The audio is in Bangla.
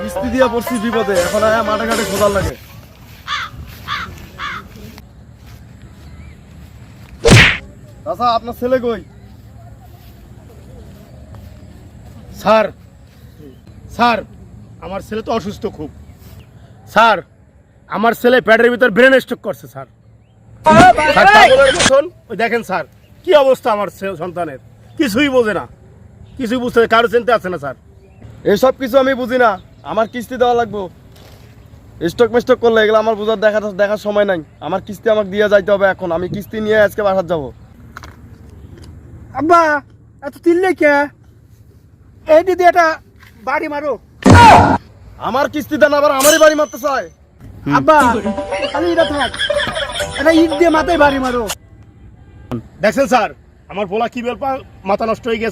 কিস্তি দিয়া পড়ছি বিপদে, এখন আয়া মাঠে ঘাটে খোঁজার লাগে। আচ্ছা, আপনার ছেলে কই? স্যার স্যার আমার ছেলে তো অসুস্থ খুব। স্যার আমার ছেলে প্যাডের ভিতর ব্রেন স্ট্রোক করছে স্যার। স্যার পাগলের মতন, ওই দেখেন স্যার কি অবস্থা আমার সন্তানের, কিছুই বোঝে না, কিছুই বুঝতে কারো চিন্তা আছে না স্যার। এসব কিছু আমি বুঝি না, আমার কিস্তি দেওয়া লাগবো। স্টক মেস্টক করলে এগুলো আমার বোঝার দেখার সময় নাই। আমার কিস্তি আমাকে দিয়ে যাইতে হবে এখন। আমি কিস্তি নিয়ে আজকে বাসার যাবো। আব্বা এত তিল্লে কে? এই দিদি এটা বাড়ি মারো। আমার কিস্তি দেন, আবার আমারই বাড়ি মারতে চায়। আব্বা খালি এটা থাক, এটা ইট দিয়ে মাথায় বাড়ি মারো। দেখছেন স্যার আমার পোলা কি বেলপা মাথা নষ্ট হয়ে গেছে।